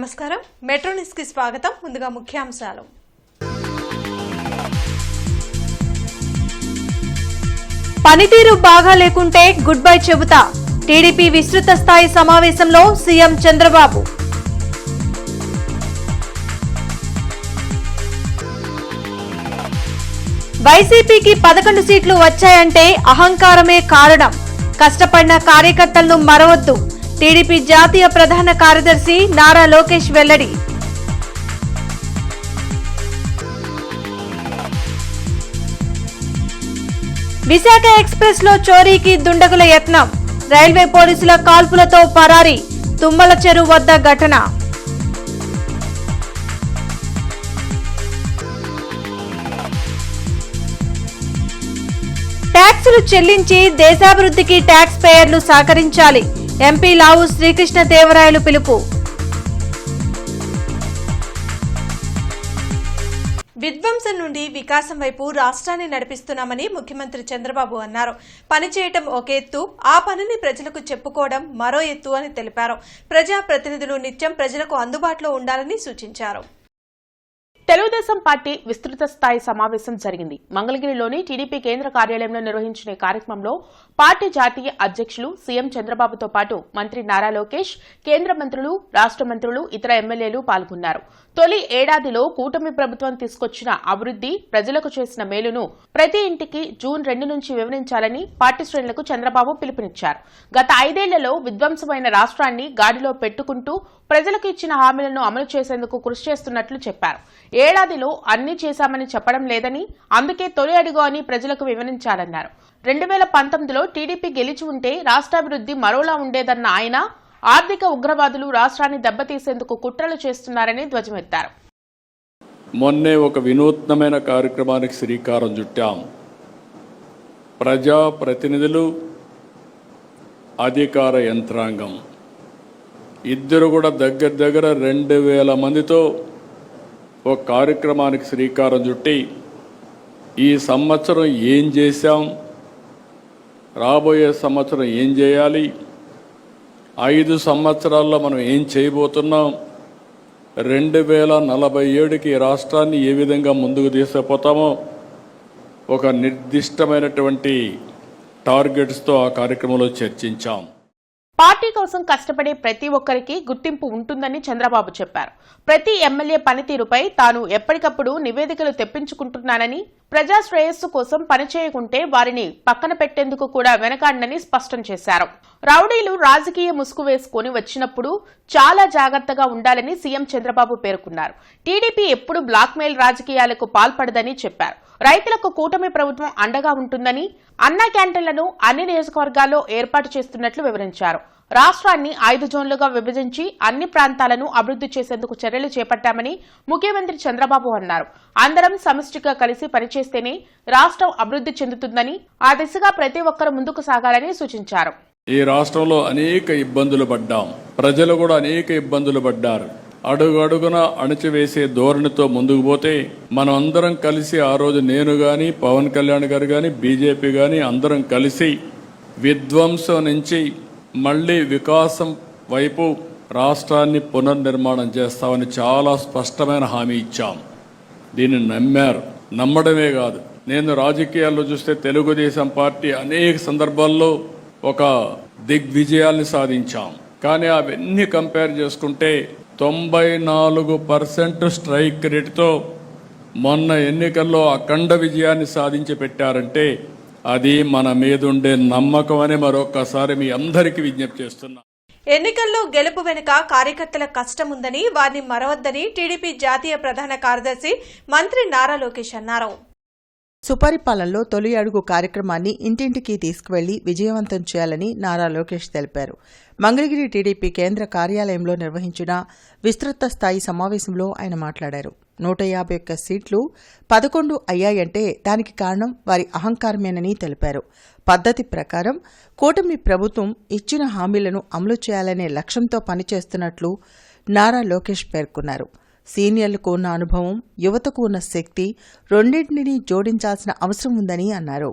నమస్కారం metro news కి స్వాగతం. ముందుగా ముఖ్యాంశాలు. పనితీరు బాగా లేకుంటే గుడ్ బై చెబుతా. టీడీపీ విస్తృత స్థాయి సమావేశంలో సీఎం చంద్రబాబు. వైసీపీకి 11 సీట్లు వచ్చాయంటే అహంకారమే కారణం. కష్టపడిన కార్యకర్తలను మరవద్దు. టీడీపీ జాతీయ ప్రధాన కార్యదర్శి నారా లోకేష్ వెల్లడి. విశాఖ ఎక్స్ప్రెస్ లో చోరీకి దుండగుల యత్నం. రైల్వే పోలీసుల కాల్పులతో పరారీ. తుమ్మల చెరువు వద్ద ఘటన. ట్యాక్సులు చెల్లించి దేశాభివృద్ధికి ట్యాక్స్ పేయర్లు సహకరించాలి. ఎంపీ లావు శ్రీకృష్ణదేవరాయలు పిలుపు. విధ్వంసం నుండి వికాసం వైపు రాష్ట్రాన్ని నడిపిస్తున్నామని ముఖ్యమంత్రి చంద్రబాబు అన్నారు. పనిచేయటం ఒక ఎత్తు, ఆ పనిని ప్రజలకు చెప్పుకోవడం మరో ఎత్తు అని తెలిపారు. ప్రజాప్రతినిధులు నిత్యం ప్రజలకు అందుబాటులో ఉండాలని సూచించారు. తెలుగుదేశం పార్టీ విస్తృత స్థాయి సమావేశం జరిగింది. మంగళగిరిలోని టీడీపీ కేంద్ర కార్యాలయంలో నిర్వహించిన కార్యక్రమంలో పార్టీ జాతీయ అధ్యక్షులు సీఎం చంద్రబాబుతో పాటు మంత్రి నారా లోకేష్, కేంద్ర మంత్రులు, రాష్ట మంత్రులు, ఇతర ఎమ్మెల్యేలు పాల్గొన్నారు. తొలి ఏడాదిలో కూటమి ప్రభుత్వం తీసుకొచ్చిన అభివృద్ది, ప్రజలకు చేసిన మేలును ప్రతి ఇంటికి జూన్ 2 నుంచి వివరించాలని పార్టీ శ్రేణులకు చంద్రబాబు పిలుపునిచ్చారు. గత 5 ఏళ్లలో విధ్వంసమైన రాష్ట్రాన్ని గాడిలో పెట్టుకుంటూ ప్రజలకు ఇచ్చిన హామీలను అమలు చేసేందుకు కృషి చేస్తున్నట్లు చెప్పారు. ఏడాదిలో అన్ని చేశామని చెప్పడం లేదని, అందుకే తొలి అడుగు అని ప్రజలకు వివరించాలన్నారు. 2019లో టీడీపీ గెలిచి ఉంటే రాష్ట్రాభివృద్ది మరోలా ఉండేదన్న ఆయన, ఆర్థిక ఉగ్రవాదులు రాష్ట్రాన్ని దెబ్బతీసేందుకు కుట్రలు చేస్తున్నారని ధ్వజమెత్తారు. మొన్నే ఒక వినూత్నమైన కార్యక్రమానికి శ్రీకారం చుట్టాం. ప్రజాప్రతినిధులు, అధికార యంత్రాంగం ఇద్దరు కూడా దగ్గర 2000 మందితో ఒక కార్యక్రమానికి శ్రీకారం చుట్టి ఈ సంవత్సరం ఏం చేశాం, రాబోయే సంవత్సరం ఏం చేయాలి, 5 సంవత్సరాల్లో మనం ఏం చేయబోతున్నాం, 2047కి రాష్ట్రాన్ని ఏ విధంగా ముందుకు తీసుకుపోతామో ఒక నిర్దిష్టమైనటువంటి టార్గెట్స్తో ఆ కార్యక్రమంలో చర్చించాం. పార్టీ కోసం కష్టపడే ప్రతి ఒక్కరికి గుర్తింపు ఉంటుందని చంద్రబాబు చెప్పారు. ప్రతి ఎమ్మెల్యే పనితీరుపై తాను ఎప్పటికప్పుడు నివేదికలు తెప్పించుకుంటున్నానని, ప్రజా శ్రేయస్సు కోసం పనిచేయకుంటే వారిని పక్కన పెట్టేందుకు కూడా వెనకాడనని స్పష్టం చేశారు. రౌడీలు రాజకీయ ముసుగు వేసుకుని వచ్చినప్పుడు చాలా జాగ్రత్తగా ఉండాలని సీఎం చంద్రబాబు పేర్కొన్నారు. టీడీపీ ఎప్పుడు బ్లాక్మెయిల్ రాజకీయాలకు పాల్పడదని చెప్పారు. రైతులకు కూటమి ప్రభుత్వం అండగా ఉంటుందని, అన్నా క్యాంటీన్లను అన్ని నియోజకవర్గాల్లో ఏర్పాటు చేస్తున్నట్లు వివరించారు. రాష్ట్రాన్ని 5 జోన్లుగా విభజించి అన్ని ప్రాంతాలను అభివృద్ధి చేసేందుకు చర్యలు చేపట్టామని ముఖ్యమంత్రి చంద్రబాబు అన్నారు. అందరం సమిష్టిగా కలిసి పనిచేస్తేనే రాష్ట్రం అభివృద్ధి చెందుతుందని, ఆ దిశగా ప్రతి ఒక్కరూ ముందుకు సాగాలని సూచించారు. ఈ రాష్ట్రంలో అనేక ఇబ్బందులు పడ్డాం, ప్రజలు కూడా అనేక ఇబ్బందులు పడ్డారు. అడుగడుగున అణచివేసే ధోరణితో ముందుకు పోతే మనం అందరం కలిసి, ఆ రోజు నేను గాని, పవన్ కళ్యాణ్ గారు గాని, బీజేపీ గాని అందరం కలిసి విధ్వంసం నుంచి మళ్లీ వికాసం వైపు రాష్ట్రాన్ని పునర్నిర్మాణం చేస్తామని చాలా స్పష్టమైన హామీ ఇచ్చాం. దీన్ని నమ్మారు. నమ్మడమే కాదు, నేను రాజకీయాల్లో చూస్తే తెలుగుదేశం పార్టీ అనేక సందర్భాల్లో ఒక దిగ్విజయాల్ని సాధించాం. కానీ అవన్నీ కంపేర్ చేసుకుంటే 94% స్ట్రైక్ రేటుతో మొన్న ఎన్నికల్లో అఖండ విజయాన్ని సాధించి పెట్టారంటే అది మన మీదుండే నమ్మకం అని మరొకసారి మీ అందరికీ విజ్ఞప్తి చేస్తున్నా. ఎన్నికల్లో గెలుపు వెనుక కార్యకర్తల కష్టం ఉందని, వారిని మరవద్దని టీడీపీ జాతీయ ప్రధాన కార్యదర్శి మంత్రి నారా లోకేష్ అన్నారు. సుపరిపాలనలో తొలి అడుగు కార్యక్రమాన్ని ఇంటింటికి తీసుకువెళ్లి విజయవంతం చేయాలని నారా లోకేష్ తెలిపారు. మంగళగిరి టీడీపీ కేంద్ర కార్యాలయంలో నిర్వహించిన విస్తృత స్థాయి సమావేశంలో ఆయన మాట్లాడారు. 151 సీట్లు 11 అయ్యాయంటే దానికి కారణం వారి అహంకారమేనని తెలిపారు. పద్ధతి ప్రకారం కూటమి ప్రభుత్వం ఇచ్చిన హామీలను అమలు చేయాలనే లక్ష్యంతో పనిచేస్తున్నట్లు నారా లోకేష్ పేర్కొన్నారు. సీనియర్లకు ఉన్న అనుభవం, యువతకు ఉన్న శక్తి రెండింటినీ జోడించాల్సిన అవసరం ఉందని అన్నారు.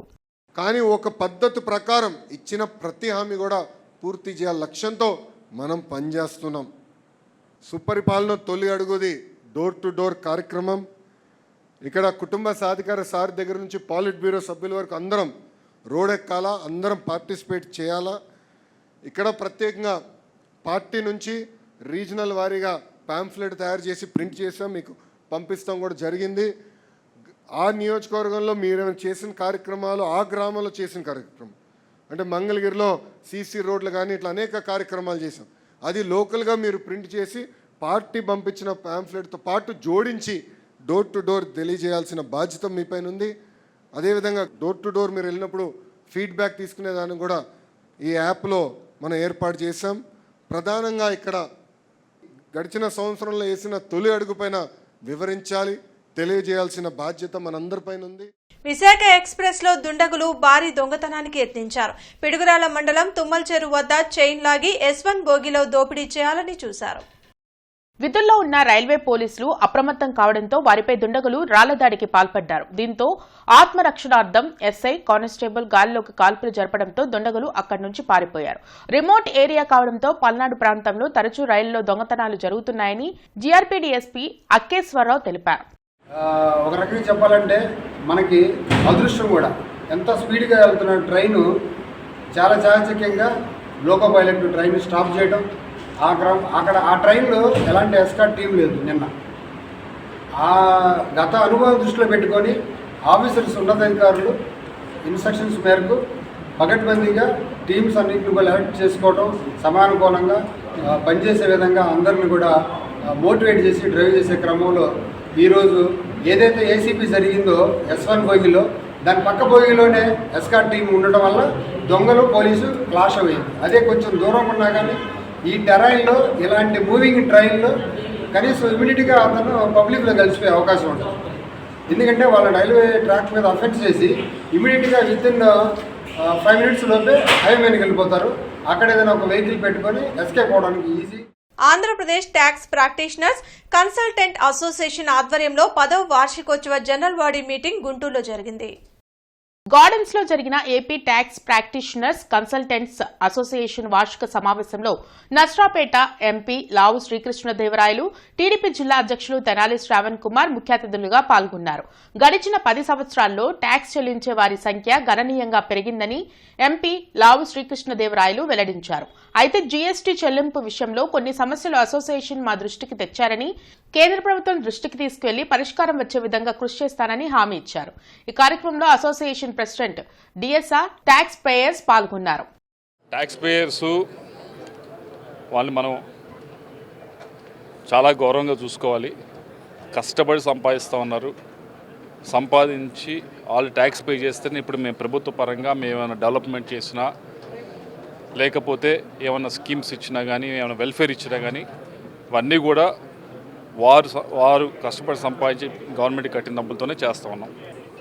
కానీ ఒక పద్ధతి ప్రకారం ఇచ్చిన ప్రతి హామీ కూడా పూర్తి చేయాల లక్ష్యంతో మనం పనిచేస్తున్నాం. సుపరిపాలన తొలి అడుగుది డోర్ టు డోర్ కార్యక్రమం. ఇక్కడ కుటుంబ సాధికార సార్ దగ్గర నుంచి పాలిట్ బ్యూరో సభ్యుల వరకు అందరం రోడ్ ఎక్కాలా, అందరం పార్టిసిపేట్ చేయాలా. ఇక్కడ ప్రత్యేకంగా పార్టీ నుంచి రీజనల్ వారీగా పాంఫ్లెట్ తయారు చేసి ప్రింట్ చేసాం, మీకు పంపిస్తాం కూడా జరిగింది. ఆ నియోజకవర్గంలో మీరు చేసిన కార్యక్రమాలు, ఆ గ్రామంలో చేసిన కార్యక్రమం అంటే మంగళగిరిలో సీసీ రోడ్లు కానీ ఇట్లా అనేక కార్యక్రమాలు చేసాం. అది లోకల్గా మీరు ప్రింట్ చేసి పార్టీ పంపించిన పాంఫ్లెట్తో పాటు జోడించి డోర్ టు డోర్ తెలియజేయాల్సిన బాధ్యత మీ పైన ఉంది. అదేవిధంగా డోర్ టు డోర్ మీరు వెళ్ళినప్పుడు ఫీడ్బ్యాక్ తీసుకునే దాన్ని కూడా ఈ యాప్లో మనం ఏర్పాటు చేసాం. ప్రధానంగా ఇక్కడ గడిచిన సంవత్సరంలో వేసిన తొలి అడుగు పైన వివరించాలి, తెలియజేయాల్సిన బాధ్యత మనందరిపైన ఉంది. విశాఖ ఎక్స్ప్రెస్ లో దుండగులు భారీ దొంగతనానికి యత్నించారు. పిడుగురాల మండలం తుమ్మల్చెరు వద్ద చైన్ లాగి S1 బోగిలో దోపిడీ చేయాలని చూశారు. విధుల్లో ఉన్న రైల్వే పోలీసులు అప్రమత్తం కావడంతో వారిపై దుండగులు రాళ్లదాడికి పాల్పడ్డారు. దీంతో ఆత్మరక్షణార్థం ఎస్ఐ, కానిస్టేబుల్ గాలిలోకి కాల్పులు జరపడంతో దుండగులు అక్కడి నుంచి పారిపోయారు. రిమోట్ ఏరియా కావడంతో పల్నాడు ప్రాంతంలో తరచూ రైళ్లలో దొంగతనాలు జరుగుతున్నాయని జీఆర్పీ డీఎస్పీ అక్కేశ్వరరావు తెలిపారు. ఒక రకంగా చెప్పాలంటే మనకి అదృష్టం కూడా, ఎంత స్పీడ్గా వెళ్తున్న ట్రైను చాలా చాకచక్యంగా లోకో పైలట్ ట్రైన్ స్టాప్ చేయడం. అక్కడ ఆ ట్రైన్లో ఎలాంటి ఎస్కార్ట్ టీం లేదు. నిన్న ఆ గత అనుభవం దృష్టిలో పెట్టుకొని ఆఫీసర్స్, ఉన్నతాధికారులు ఇన్స్ట్రక్షన్స్ మేరకు పకడ్బందీగా టీమ్స్ అన్నింటిని కూడా ఎలక్ట్ చేసుకోవడం, సమానుకూలంగా పనిచేసే విధంగా అందరిని కూడా మోటివేట్ చేసి డ్రైవ్ చేసే క్రమంలో ఈరోజు ఏదైతే ఏసీపీ జరిగిందో S1 బోగిలో, దాని పక్క బోగిలోనే ఎస్కార్ట్ టీం ఉండటం వల్ల దొంగలు పోలీసు క్లాష్ అయ్యింది. అదే కొంచెం దూరం ఉన్నా కానీ ఈ టెరైన్లో ఇలాంటి మూవింగ్ ట్రైన్లో కనీసం ఇమీడియట్గా అతను పబ్లిక్లో కలిసిపోయే అవకాశం ఉంటుంది. ఎందుకంటే వాళ్ళ రైల్వే ట్రాక్ మీద అఫెన్స్ చేసి ఇమీడియట్గా వితిన్ 5 minutes లోపే హైవే మీదకి వెళ్ళిపోతారు. అక్కడ ఏదైనా ఒక వెహికల్ పెట్టుకొని ఎస్కేప్ అవడానికి easy. Andhra Pradesh tax practitioners consultant association ఆధ్వర్యంలో 10వ వార్షికోత్సవ జనరల్ బాడీ మీటింగ్ గుంటూరులో జరిగింది. గార్డెన్స్ లో జరిగిన AP tax practitioners consultants association వార్షిక సమావేశంలో నర్సరావుపేట ఎంపీ లావు శ్రీకృష్ణదేవరాయలు, టీడీపీ జిల్లా అధ్యక్షులు తెనాలి శ్రావణ్ కుమార్ ముఖ్య అతిథులుగా పాల్గొన్నారు. గడిచిన 10 సంవత్సరాల్లో ట్యాక్స్ చెల్లించే వారి సంఖ్య గణనీయంగా పెరిగిందని ఎంపీ లావు శ్రీకృష్ణదేవరాయలు వెల్లడించారు. అయితే జీఎస్టీ చెల్లింపు విషయంలో కొన్ని సమస్యలు అసోసియేషన్ మా దృష్టికి తెచ్చారని, కేంద్ర ప్రభుత్వం దృష్టికి తీసుకువెళ్లి పరిష్కారం వచ్చే విధంగా కృషి చేస్తానని హామీ ఇచ్చారు. ఈ కార్యక్రమంలో association president DSR taxpayers పాల్గొన్నారు. ట్యాక్స్ పేయర్స్ వాళ్ళు మనం చాలా గౌరవంగా చూసుకోవాలి. కష్టపడి సంపాదిస్తూ ఉన్నారు. సంపాదించి వాళ్ళు ట్యాక్స్ పే చేస్తేనే ఇప్పుడు మేము ప్రభుత్వ పరంగా మేము ఏమైనా డెవలప్మెంట్ చేసినా, లేకపోతే ఏమైనా స్కీమ్స్ ఇచ్చినా కానీ, ఏమైనా వెల్ఫేర్ ఇచ్చినా కానీ ఇవన్నీ కూడా వారు కష్టపడి సంపాదించి గవర్నమెంట్ కట్టిన డబ్బులతోనే చేస్తూ ఉన్నాం.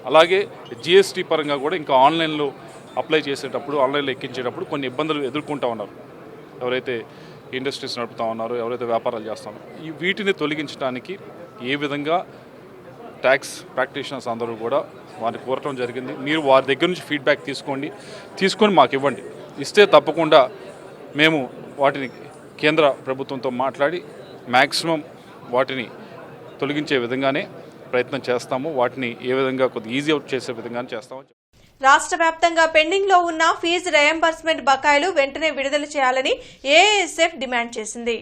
అలాగే జిఎస్టీ పరంగా కూడా ఇంకా ఆన్లైన్లో అప్లై చేసేటప్పుడు, ఆన్లైన్లో ఎక్కించేటప్పుడు కొన్ని ఇబ్బందులు ఎదుర్కొంటూ ఉన్నారు. ఎవరైతే ఇండస్ట్రీస్ నడుపుతూ ఉన్నారో, ఎవరైతే వ్యాపారాలు చేస్తూ ఉన్నారో, వీటిని తొలగించడానికి ఏ విధంగా ట్యాక్స్ ప్రాక్టీషనర్స్ అందరూ కూడా వారిని కోరటం జరిగింది. మీరు వారి దగ్గర నుంచి ఫీడ్బ్యాక్ తీసుకొని మాకు ఇవ్వండి. ఇస్తే తప్పకుండా మేము వాటిని కేంద్ర ప్రభుత్వంతో మాట్లాడి మ్యాక్సిమం వాటిని తొలగించే విధంగానే ప్రయత్నం చేస్తాము. వాటిని ఏ విధంగా కొద్దిగా ఈజీ అవుట్ చేసే విధంగానే చేస్తాము. రాష్ట్ర వ్యాప్తంగా పెండింగ్ లో ఉన్న ఫీజు రియంబర్స్మెంట్ బకాయిలు వెంటనే విడుదల చేయాలని ఏఐఎస్ఎఫ్ డిమాండ్ చేసింది.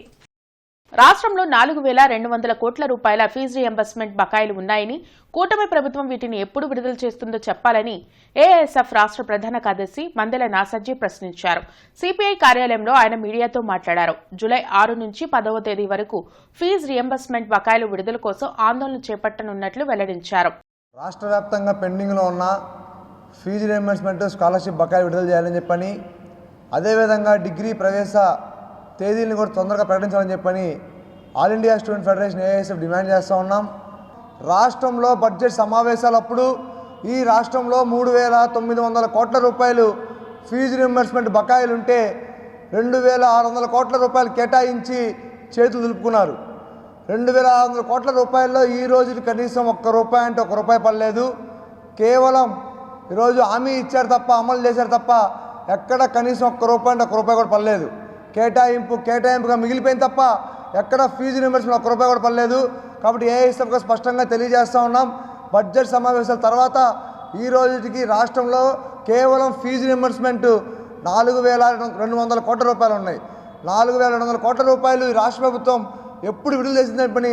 రాష్ట్రంలో 4,200 కోట్ల రూపాయల ఫీజు రియంబర్స్మెంట్ బకాయిలు ఉన్నాయని, కూటమి ప్రభుత్వం వీటిని ఎప్పుడు విడుదల చేస్తుందో చెప్పాలని ఏఐఎస్ఎఫ్ రాష్ట్ర ప్రధాన కార్యదర్శి మందెల నాసర్జీ ప్రశ్నించారు. సిపిఐ కార్యాలయంలో ఆయన మీడియాతో మాట్లాడారు. జూలై 6 నుంచి 10వ తేదీ వరకు ఫీజు రియంబర్స్మెంట్ బకాయిలు విడుదల కోసం ఆందోళన చేపట్టనున్నట్లు వెల్లడించారు. రాష్ట్ర వ్యాప్తంగా పెండింగ్లో ఉన్న ఫీజు రియంబర్స్మెంట్, స్కాలర్షిప్ బకాయిలు విడుదల చేయాలని చెప్పని, అదేవిధంగా డిగ్రీ ప్రవేశ తేదీలను కూడా తొందరగా ప్రకటించాలని చెప్పని all India student federation AISF demand చేస్తూ ఉన్నాం. రాష్ట్రంలో బడ్జెట్ సమావేశాలప్పుడు ఈ రాష్ట్రంలో 3,900 కోట్ల రూపాయలు ఫీజు రియంబర్స్మెంట్ బకాయిలు ఉంటే 2,600 కోట్ల రూపాయలు కేటాయించి చేతులు దులుపుకున్నారు. 2,600 కోట్ల రూపాయల్లో ఈ రోజు కనీసం ₹1 అంటే ₹1 పడలేదు. కేవలం ఈరోజు హామీ ఇచ్చారు తప్ప, అమలు చేశారు తప్ప ఎక్కడ కనీసం ₹1 అంటే ₹1 కూడా పడలేదు. కేటాయింపుగా మిగిలిపోయింది తప్ప ఎక్కడ ఫీజు రియంబర్స్మెంట్ ఒక్క రూపాయి కూడా పడలేదు. కాబట్టి ఏఐఎస్ఎఫ్గా స్పష్టంగా తెలియజేస్తూ ఉన్నాం, బడ్జెట్ సమావేశాల తర్వాత ఈ రోజుకి రాష్ట్రంలో కేవలం ఫీజు రియంబర్స్మెంట్ 4,200 కోట్ల రూపాయలు ఉన్నాయి. 4,200 కోట్ల రూపాయలు ఈ రాష్ట్ర ప్రభుత్వం ఎప్పుడు విడుదల చేసిందని పని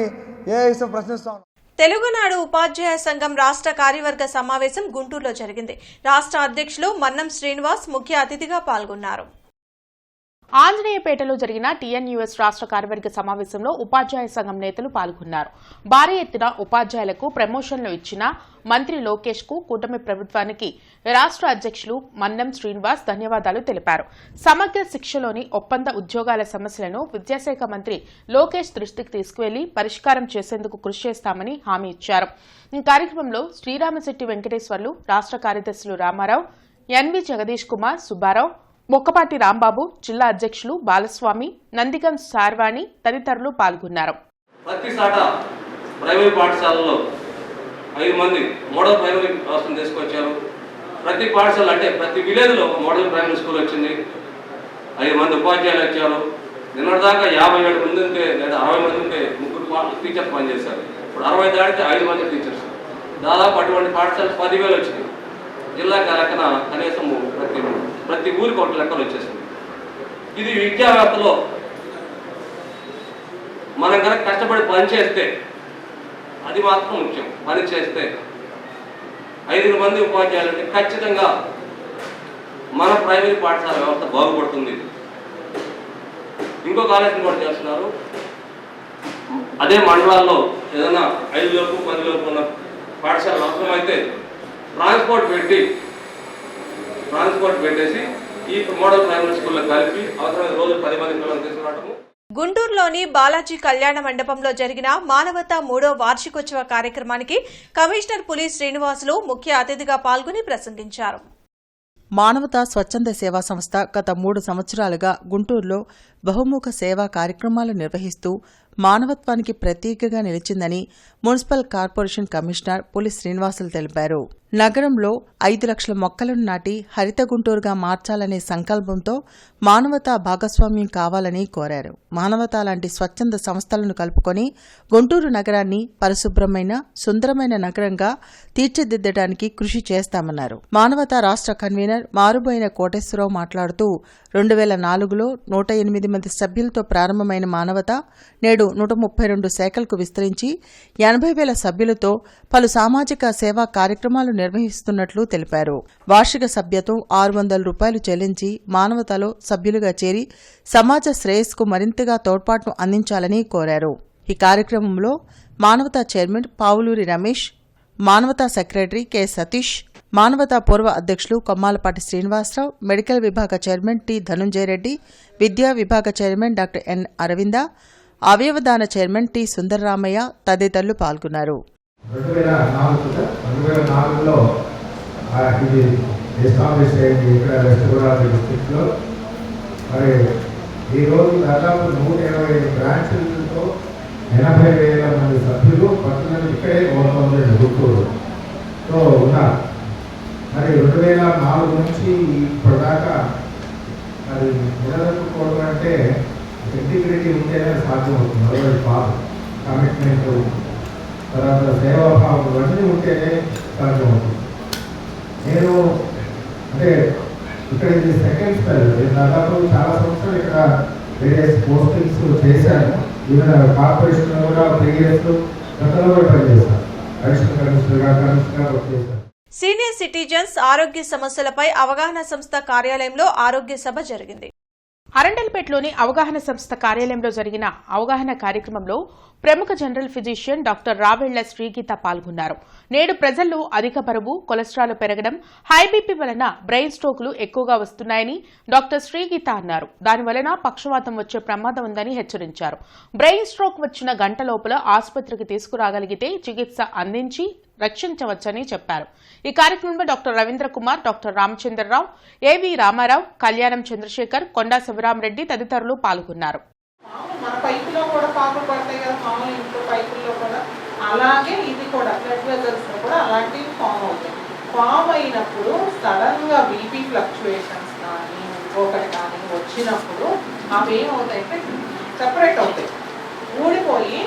ఏఐఎస్ఎఫ్ ప్రశ్నిస్తా ఉన్నాం. తెలుగునాడు ఉపాధ్యాయ సంఘం రాష్ట్ర కార్యవర్గ సమావేశం గుంటూరులో జరిగింది. రాష్ట్ర అధ్యక్షులు మన్నం శ్రీనివాస్ ముఖ్య అతిథిగా పాల్గొన్నారు. ఆంజనేయపేటలో జరిగిన టీఎన్యూఎస్ రాష్ట్ర కార్యవర్గ సమావేశంలో ఉపాధ్యాయ సంఘం నేతలు పాల్గొన్నారు. భారీ ఎత్తున ఉపాధ్యాయులకు ప్రమోషన్లు ఇచ్చిన మంత్రి లోకేష్ కు కూటమి ప్రభుత్వానికి రాష్ట్ర అధ్యక్షులు మన్నం శ్రీనివాస్ ధన్యవాదాలు తెలిపారు. సమగ్ర శిక్షలోని ఒప్పంద ఉద్యోగాల సమస్యలను విద్యాశాఖ మంత్రి లోకేష్ దృష్టికి తీసుకువెళ్లి పరిష్కారం చేసేందుకు కృషి చేస్తామని హామీ ఇచ్చారు. ఈ కార్యక్రమంలో శ్రీరామశెట్టి వెంకటేశ్వర్లు, రాష్ట్ర కార్యదర్శులు రామారావు, ఎన్వి జగదీష్ కుమార్, సుబ్బారావు, మొక్కపాటి రాంబాబు, జిల్లా అధ్యక్షులు బాలస్వామి, నందిగం శార్వాణి తదితరులు పాల్గొన్నారు. ప్రతి సాట ప్రైమరీ పాఠశాలలో 5 మంది మోడల్ ప్రైమరీ వ్యవస్థను తీసుకొచ్చారు. ప్రతి పాఠశాల అంటే ప్రతి విలేజ్లో మోడల్ ప్రైమరీ స్కూల్ వచ్చింది. 5 మంది ఉపాధ్యాయులు వచ్చారు. నిన్నటిదాకా 57 మంది ఉంటే లేదా 60 మంది ఉంటే 3 టీచర్స్ పనిచేశారు. ఇప్పుడు 60 దాటితే 5 మంది టీచర్స్. దాదాపు అటువంటి పాఠశాల 10,000 వచ్చింది. జిల్లాకి లెక్కన కనీసం ప్రతి ఊరికి ఒక లెక్కలు వచ్చేసింది. ఇది విద్యా వ్యవస్థలో మనం కనుక కష్టపడి పని చేస్తే అది మాత్రం ముఖ్యం. పని చేస్తే 5 మంది ఉపాధ్యాయులు అంటే ఖచ్చితంగా మన ప్రైమరీ పాఠశాల వ్యవస్థ బాగుపడుతుంది. ఇంకొక ఆలోచన కూడా చేస్తున్నారు. అదే మండలాల్లో ఏదైనా 5 లోపు 10 లోపు ఉన్న పాఠశాలలు అవసరమైతే ట్రాన్స్పోర్ట్ పెట్టేసి ఈ మోడల్ ప్రైమరీ స్కూల్లో కలిపి అవసరమైన రోజు 10 మంది పిల్లలు తీసుకురావడము. గుంటూరులోని బాలాజీ కళ్యాణ మండపంలో జరిగిన మానవతా 3వ వార్షికోత్సవ కార్యక్రమానికి కమిషనర్ పులి శ్రీనివాసులు ముఖ్య అతిథిగా పాల్గొని ప్రసంగించారు. మానవతా స్వచ్ఛంద సేవా సంస్థ గత 3 సంవత్సరాలుగా గుంటూరులో బహుముఖ సేవా కార్యక్రమాలు నిర్వహిస్తూ మానవత్వానికి ప్రతీకగా నిలిచిందని మున్సిపల్ కార్పొరేషన్ కమిషనర్ పులి శ్రీనివాసులు తెలిపారు. నగరంలో 5 లక్షల మొక్కలను నాటి హరిత గుంటూరుగా మార్చాలనే సంకల్పంతో మానవతా భాగస్వామ్యం కావాలని కోరారు. మానవతా లాంటి స్వచ్ఛంద సంస్థలను కలుపుకొని గుంటూరు నగరాన్ని పరిశుభ్రమైన సుందరమైన నగరంగా తీర్చిదిద్దడానికి కృషి చేస్తామన్నారు. మానవతా రాష్ట్ర కన్వీనర్ మారుబోయిన కోటేశ్వరరావు మాట్లాడుతూ 2004లో 108 మంది సభ్యులతో ప్రారంభమైన మానవతా నేడు 132 శాఖలకు విస్తరించి 80,000 సభ్యులతో పలు సామాజిక సేవా కార్యక్రమాలు నిర్వహిస్తున్నట్లు తెలిపారు. వార్షిక సభ్యత్వం 600 రూపాయలు చెల్లించి మానవతాలో సభ్యులుగా చేరి సమాజ శ్రేయస్కు మరింతగా తోడ్పాటును అందించాలని కోరారు. ఈ కార్యక్రమంలో మానవతా చైర్మన్ పావులూరి రమేష్, మానవతా సెక్రటరీ కె సతీష్, మానవతా పూర్వ అధ్యక్షులు కొమ్మాలపాటి శ్రీనివాసరావు, మెడికల్ విభాగ చైర్మన్ టి ధనుంజయరెడ్డి, విద్యా విభాగ చైర్మన్ డాక్టర్ ఎన్ అరవింద, అవయవదాన చైర్మన్ టి సుందరరామయ్య తదితరులు పాల్గొన్నారు. 2004లో ఇది ఎస్టాబ్లిష్ అయింది ఇక్కడ వెస్ట్ గోదావరి డిస్ట్రిక్ట్లో. మరి ఈరోజు దాదాపు 125 బ్రాంచ్లతో 80,000 మంది సభ్యులు పట్టణం ఇక్కడే గుంటూరుతో ఉన్నారు. మరి 2004 నుంచి ఇప్పటిదాకా మరి నిలదొక్కుకోవడం అంటే ఇంటిగ్రిటీ ఉంటేనే సాధ్యమవుతుంది. అదొకటి కాదు, కమిట్మెంట్ తర్వాత సేవాభావం ఇవన్నీ ఉంటేనే సాధ్యమవుతుంది. నేను అంటే ఇక్కడ ఇది సెకండ్ స్పెల్. నేను దాదాపు చాలా సంవత్సరాలు ఇక్కడ వేరియస్ పోస్టింగ్స్ చేశాను. ఈవెన్ కార్పొరేషన్లో కూడా ప్రీవియస్ గతంలో కూడా పనిచేశాను. అడిషనల్ కమిషనర్గా వర్క్ చేశాను. సీనియర్ సిటిజన్స్ ఆరోగ్య సమస్యలపై అవగాహన సంస్థ కార్యాలయంలో ఆరోగ్య సభ జరిగింది. అరండల్పేటలోని అవగాహన సంస్థ కార్యాలయంలో జరిగిన అవగాహన కార్యక్రమంలో ప్రముఖ జనరల్ ఫిజిషియన్ డాక్టర్ రావెళ్ల శ్రీగీత పాల్గొన్నారు. నేడు ప్రజల్లో అధిక బరువు, కొలెస్ట్రాల్ పెరగడం, హై బీపీ వలన బ్రెయిన్ స్ట్రోక్లు ఎక్కువగా వస్తున్నాయని డాక్టర్ శ్రీగీత అన్నారు. దానివలన పక్షవాతం వచ్చే ప్రమాదం ఉందని హెచ్చరించారు. బ్రెయిన్ స్ట్రోక్ వచ్చిన గంట లోపల ఆసుపత్రికి తీసుకురాగలిగితే చికిత్స అందించి రక్షించవచ్చని చెప్పారు. ఈ కార్యక్రమంలో డాక్టర్ రవీంద్ర కుమార్, డాక్టర్ రామచంద్రరావు, ఏవి రామారావు, కళ్యాణం చంద్రశేఖర్, కొండా శివరామరెడ్డి తదితరులు పాల్గొన్నారు. మన పైపులో కూడా పాకులు పడతాయి కదా, మామూలు ఇంట్లో పైపుల్లో కూడా అలాగే ఇది కూడా బ్లడ్ వెజల్స్ కూడా అలాంటివి ఫామ్ అవుతాయి. ఫామ్ అయినప్పుడు సడన్గా బీపీ ఫ్లక్చుయేషన్స్ కానీ ఇంకొకటి కానీ వచ్చినప్పుడు అవి ఏమవుతాయంటే సెపరేట్ అవుతాయి. ఊడిపోయి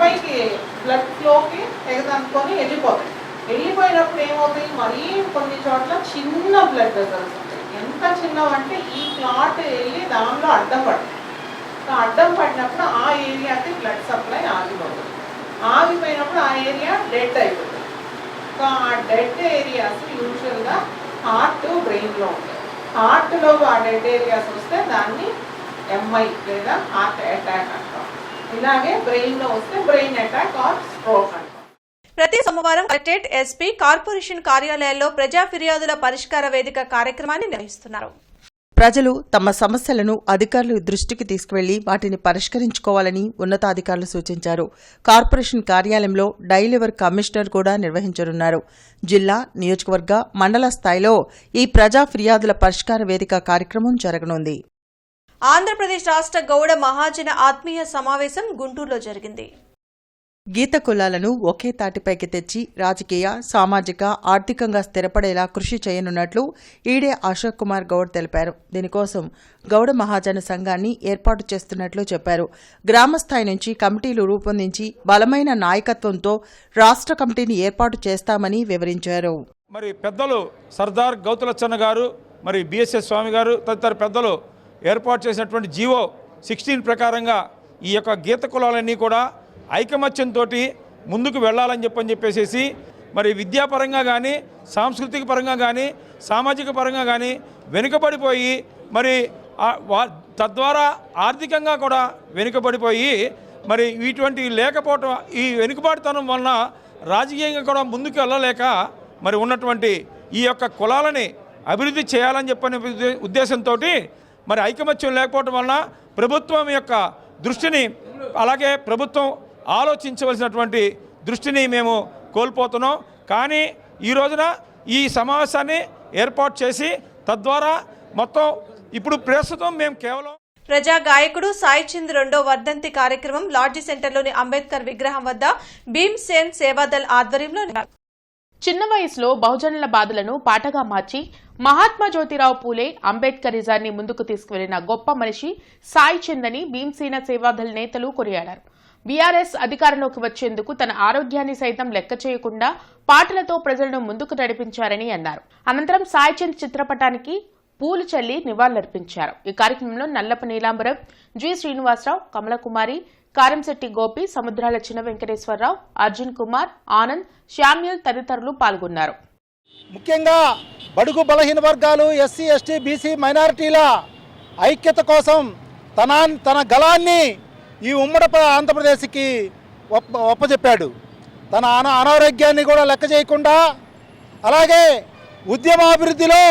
పైకి బ్లడ్ ఫ్లోకి ఎగదనుకొని వెళ్ళిపోతాయి. వెళ్ళిపోయినప్పుడు ఏమవుతాయి, మరీ కొన్ని చోట్ల చిన్న బ్లడ్ వెజల్స్ ఉంటాయి. ఎంత చిన్నవంటే ఈ క్లాట్ వెళ్ళి దానిలో అడ్డం పడుతుంది. అడ్డం పడినప్పుడు ఆ ఏరియాకి బ్లడ్ సప్లై ఆగిపోతుంది. ఆగిపోయినప్పుడు ఆ ఏరియా డెడ్ అయిపోతుంది. సో ఆ డెడ్ ఏరియాస్ యూజువల్గా హార్ట్ బ్రెయిన్లో ఉంటాయి. హార్ట్లో ఆ డెడ్ ఏరియాస్ వస్తే దాన్ని ఎంఐ లేదా హార్ట్ అటాక్ అంటాం. ఇలాగే బ్రెయిన్లో వస్తే బ్రెయిన్ అటాక్ ఆర్ స్ట్రోక్ అంటాం. ప్రతి సోమవారం కలెక్టరేట్, ఎస్పీ, కార్పొరేషన్ కార్యాలయాల్లో ప్రజా ఫిర్యాదుల పరిష్కార వేదిక కార్యక్రమాన్ని నిర్వహిస్తున్నారు. ప్రజలు తమ సమస్యలను అధికారుల దృష్టికి తీసుకువెళ్లి వాటిని పరిష్కరించుకోవాలని ఉన్నతాధికారులు సూచించారు. కార్పొరేషన్ కార్యాలయంలో డైలివర్ కమిషనర్ కూడా నిర్వహించనున్నారు. జిల్లా, నియోజకవర్గ, మండల స్థాయిలో ఈ ప్రజా ఫిర్యాదుల పరిష్కార వేదిక కార్యక్రమం జరగనుంది. ఆంధ్రప్రదేశ్ రాష్ట్ర గౌడ మహాజన ఆత్మీయ సమావేశం గుంటూరులో జరిగింది. గీత కులాలను ఒకే తాటిపైకి తెచ్చి రాజకీయ, సామాజిక, ఆర్థికంగా స్థిరపడేలా కృషి చేయనున్నట్లు ఈడే అశోక్ కుమార్ గౌడ్ తెలిపారు. దీనికోసం గౌడ మహాజన సంఘాన్ని ఏర్పాటు చేస్తున్నట్లు చెప్పారు. గ్రామస్థాయి నుంచి కమిటీలు రూపొందించి బలమైన నాయకత్వంతో రాష్ట్ర కమిటీని ఏర్పాటు చేస్తామని వివరించారు. మరి పెద్దలు సర్దార్ గౌతులచ్చన్న గారు, మరి బిఎస్ఎస్ స్వామి గారు తదితర పెద్దలు ఏర్పాటు చేసినటువంటి జీవో 16 ప్రకారంగా ఈ యొక్క గీత కులాలన్నీ కూడా ఐకమత్యంతో ముందుకు వెళ్ళాలని చెప్పేసి మరి విద్యాపరంగా కానీ, సాంస్కృతిక పరంగా కానీ, సామాజిక పరంగా కానీ వెనుకబడిపోయి మరి తద్వారా ఆర్థికంగా కూడా వెనుకబడిపోయి మరి ఇటువంటి లేకపోవటం, ఈ వెనుకబాటుతనం వలన రాజకీయంగా కూడా ముందుకు వెళ్ళలేక మరి ఉన్నటువంటి ఈ యొక్క కులాలని అభివృద్ధి చేయాలని ఉద్దేశంతో మరి ఐకమత్యం లేకపోవటం వలన ప్రభుత్వం యొక్క దృష్టిని, అలాగే ప్రభుత్వం ఆలోచించవలసినటువంటి దృష్టిని మేము కోల్పోతున్నాం. కానీ ఈ రోజున ఈ సమావేశాన్ని ఏర్పాటు చేసి తద్వారా మొత్తం ఇప్పుడు ప్రస్తుతం మేము కేవలం ప్రజా గాయకుడు సాయి చంద్ 2వ వర్ధంతి కార్యక్రమం లాడ్జీ సెంటర్లోని అంబేద్కర్ విగ్రహం వద్ద భీమ్సేన్ సేవాదల్ ఆధ్వర్యంలో చిన్న వయసులో బహుజనుల బాధలను పాటగా మార్చి మహాత్మా జ్యోతిరావు పూలే అంబేద్కరిజాన్ని ముందుకు తీసుకువెళ్లిన గొప్ప మనిషి సాయి చంద్ అని భీమ్సేన సేవాదల్ నేతలు కొనియాడారు. బీఆర్ఎస్ అధికారంలోకి వచ్చేందుకు తన ఆరోగ్యాన్ని సైతం లెక్క చేయకుండా పాటలతో ప్రజలను ముందుకు నడిపించారని అన్నారు. అనంతరం సాయి చంద్ చిత్రపటానికి పూలు చల్లి నివాళులర్పించారు. ఈ కార్యక్రమంలో నల్లప నీలాంబరం, జి శ్రీనివాసరావు, కమలకుమారి, కారంశెట్టి గోపి, సముద్రాల చిన్న వెంకటేశ్వరరావు, అర్జున్ కుమార్, ఆనంద్, శామ్యూల్ తదితరులు పాల్గొన్నారు. ముఖ్యంగా బడుగు బలహీన వర్గాలు, ఎస్సీ, ఎస్టీ, బీసీ, మైనారిటీల ఐక్యత కోసం తన గళాన్ని ఈ ఉమ్మడి ఆంధ్రప్రదేశ్కి ఒప్పజెప్పాడు. తన అనారోగ్యాన్ని కూడా లెక్క చేయకుండా, అలాగే ఉద్యమాభివృద్ధిలో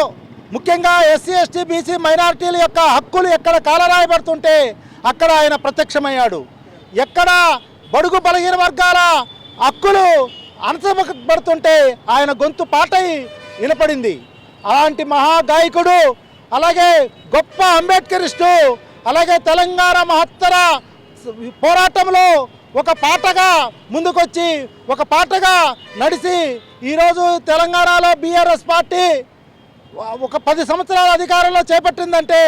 ముఖ్యంగా ఎస్సీ, ఎస్టీ, బీసీ, మైనారిటీల యొక్క హక్కులు ఎక్కడ కాలరాయబడుతుంటే అక్కడ ఆయన ప్రత్యక్షమయ్యాడు. ఎక్కడ బడుగు బలహీన వర్గాల హక్కులు అణచబడుతుంటే ఆయన గొంతు పాటై వినపడింది. అలాంటి మహాగాయకుడు, అలాగే గొప్ప అంబేద్కరిస్టు, అలాగే తెలంగాణ మహత్తర పోరాటంలో ఒక పాటగా ముందుకొచ్చి ఒక పాటగా నడిచి ఈరోజు తెలంగాణలో బీఆర్ఎస్ పార్టీ ఒక 10 సంవత్సరాల అధికారంలో చేపట్టిందంటే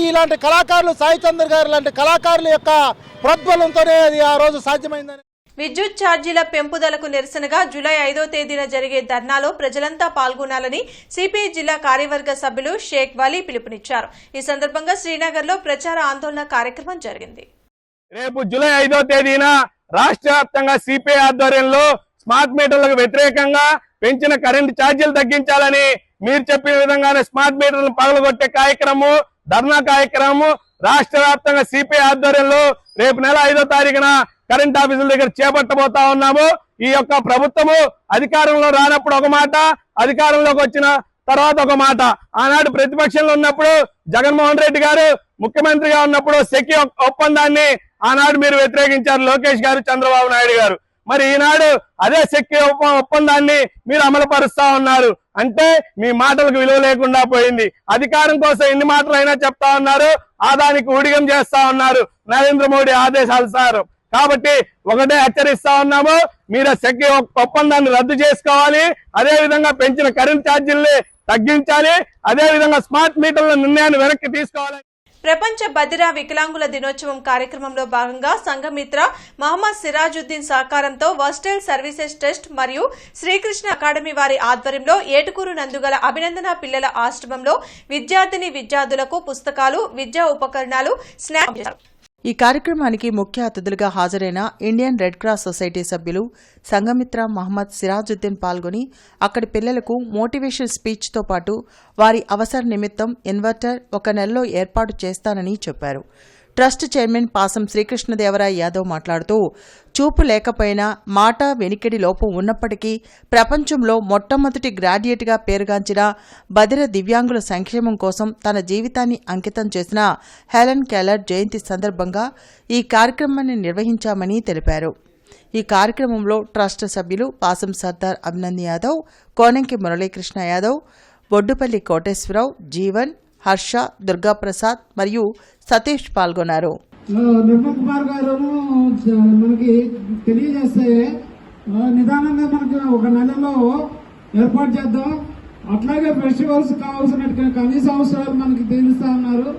ఇలాంటి కళాకారులు, సాయి చంద్ర గారు లాంటి కళాకారుల యొక్క ప్రోద్బలంతోనే అది ఆ రోజు సాధ్యమైందని. విద్యుత్ ఛార్జీల పెంపుదలకు నిరసనగా జూలై 5వ తేదీన జరిగే ధర్నాలో ప్రజలంతా పాల్గొనాలని సిపిఐ జిల్లా కార్యవర్గ సభ్యులు షేక్ వలీ పిలుపునిచ్చారు. ఈ సందర్భంగా శ్రీనగర్లో ప్రచార ఆందోళన కార్యక్రమం జరిగింది. రేపు జూలై 5వ తేదీన రాష్ట్ర వ్యాప్తంగా సిపిఐ ఆధ్వర్యంలో స్మార్ట్ మీటర్లకు వ్యతిరేకంగా పెంచిన కరెంటు ఛార్జీలు తగ్గించాలని, మీరు చెప్పిన విధంగానే స్మార్ట్ మీటర్లను పగలగొట్టే కార్యక్రమం, ధర్నా కార్యక్రమం రాష్ట్ర వ్యాప్తంగా సిపిఐ ఆధ్వర్యంలో రేపు నెల 5వ తారీఖున కరెంట్ ఆఫీసుల దగ్గర చేపట్టబోతా ఉన్నాము. ఈ యొక్క ప్రభుత్వము అధికారంలో రానప్పుడు ఒక మాట, అధికారంలోకి వచ్చిన తర్వాత ఒక మాట. ఆనాడు ప్రతిపక్షంలో ఉన్నప్పుడు జగన్మోహన్ రెడ్డి గారు ముఖ్యమంత్రిగా ఉన్నప్పుడు సెక్కి ఒప్పందాన్ని ఆనాడు మీరు వ్యతిరేకించారు, లోకేష్ గారు, చంద్రబాబు నాయుడు గారు. మరి ఈనాడు అదే సెక్కి ఒప్పందాన్ని మీరు అమలు పరుస్తా ఉన్నారు. అంటే మీ మాటలకు విలువ లేకుండా పోయింది. అధికారం కోసం ఎన్ని మాటలు అయినా చెప్తా ఉన్నారు, ఆదానికి ఊడిగం చేస్తా ఉన్నారు నరేంద్ర మోడీ ఆదేశాలు సార్. కాబట్టి ఒకటే హెచ్చరిస్తా ఉన్నాము, మీరు సెక్కి ఒప్పందాన్ని రద్దు చేసుకోవాలి, అదే విధంగా పెంచిన కరెంట్ ఛార్జీల్ని తగ్గించాలి, అదే విధంగా స్మార్ట్ మీటర్ల నిర్ణయాన్ని వెనక్కి తీసుకోవాలి. ప్రపంచ బదిరా వికలాంగుల దినోత్సవం కార్యక్రమంలో భాగంగా సంఘమిత్ర మహమ్మద్ సిరాజుద్దీన్ సహకారంతో వర్స్టైల్ సర్వీసెస్ ట్రస్ట్ మరియు శ్రీకృష్ణ అకాడమీ వారి ఆధ్వర్యంలో ఏటుకూరు నందుగల అభినందన పిల్లల ఆశ్రమంలో విద్యార్థులకు పుస్తకాలు, విద్యా ఉపకరణాలు, స్నాక్స్ చేశారు. ఈ కార్యక్రమానికి ముఖ్య అతిథులుగా హాజరైన ఇండియన్ రెడ్ క్రాస్ సొసైటీ సభ్యులు సంఘమిత్ర మహమ్మద్ సిరాజుద్దీన్ పాల్గొని అక్కడి పిల్లలకు మోటివేషన్ స్పీచ్తో పాటు వారి అవసర నిమిత్తం ఇన్వర్టర్ 1 నెలలో ఏర్పాటు చేస్తానని చెప్పారు. ట్రస్ట్ చైర్మన్ పాసం శ్రీకృష్ణదేవరాయ యాదవ్ మాట్లాడుతూ చూపు లేకపోయినా మాట వెనికిడి లోపం ఉన్నప్పటికీ ప్రపంచంలో మొట్టమొదటి గ్రాడ్యుయేట్గా పేరుగాంచిన బదిర దివ్యాంగుల సంక్షేమం కోసం తన జీవితాన్ని అంకితం చేసిన హెలెన్ కెల్లర్ జయంతి సందర్భంగా ఈ కార్యక్రమాన్ని నిర్వహించామని తెలిపారు. ఈ కార్యక్రమంలో ట్రస్ట్ సభ్యులు పాసం సర్దార్ అభినంద్ యాదవ్, కోనంకి మురళీకృష్ణ యాదవ్, బొడ్డుపల్లి కోటేశ్వరరావు, జీవన్, హర్ష, దుర్గాప్రసాద్ మరియు సతీష్ పాల్గొన్నారు. నిర్మల్ కుమార్ గారు మనకి తెలియజేస్తే నిదానంగా మనకి 1 నెలలో ఏర్పాటు చేద్దాం. అట్లాగే ఫెస్టివల్స్ కావాల్సిన కనీస అవసరాలు మనకి తెలుస్తా ఉన్నారు.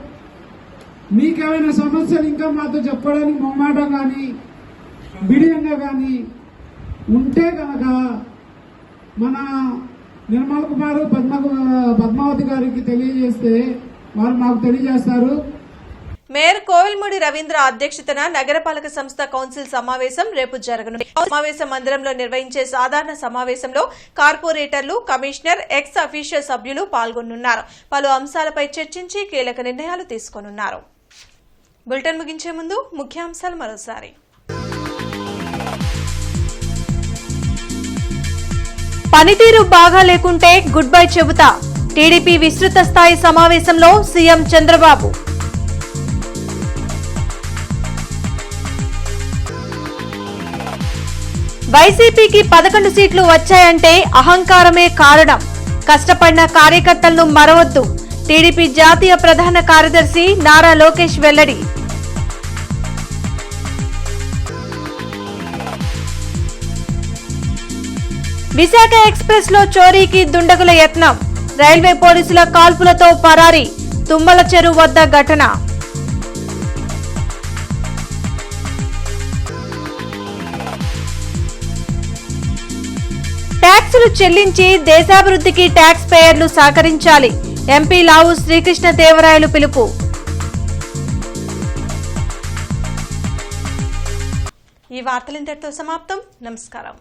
మీకేమైనా సమస్యలు ఇంకా మాతో చెప్పడానికి మొహమాటం కానీ బిడియంగా కానీ ఉంటే కనుక మన నిర్మల్ కుమార్ పద్మావతి గారికి తెలియజేస్తే వారు మాకు తెలియజేస్తారు. మేయర్ కోవెల్మూడి రవీంద్ర అధ్యక్షతన నగరపాలక సంస్థ కౌన్సిల్ సమావేశం రేపు జరగనుంది. సమావేశ మందిరంలో నిర్వహించే సాధారణ సమావేశంలో కార్పొరేటర్లు, కమిషనర్, ఎక్స్ అఫీషియల్ సభ్యులు పాల్గొనున్నారు. పలు అంశాలపై చర్చించి కీలక నిర్ణయాలు తీసుకోనున్నారు. బులెటిన్ ముగించే ముందు ముఖ్యాంశాలు మరోసారి. పనితీరు బాగా లేకుంటే గుడ్ బై చెబుతా. టీడీపీ విస్తృత స్థాయి సమావేశంలో సీఎం చంద్రబాబు. వైసీపీకి 11 సీట్లు వచ్చాయంటే అహంకారమే కారణం. కష్టపడిన కార్యకర్తలను మరవద్దు. టీడీపీ జాతీయ ప్రధాన కార్యదర్శి నారా లోకేష్ వెల్లడి. విశాఖ ఎక్స్ప్రెస్ లో చోరీకి దుండగుల యత్నం. రైల్వే పోలీసుల కాల్పులతో పరారీ. తుమ్మల చెరువు వద్ద ఘటన. ట్యాక్సులు చెల్లించి దేశాభివృద్ధికి ట్యాక్స్ పేయర్లు సహకరించాలి. ఎంపీ లావు శ్రీకృష్ణదేవరాయలు పిలుపు. ఈ వార్తలు ఇంతటితో సమాప్తం. నమస్కారం.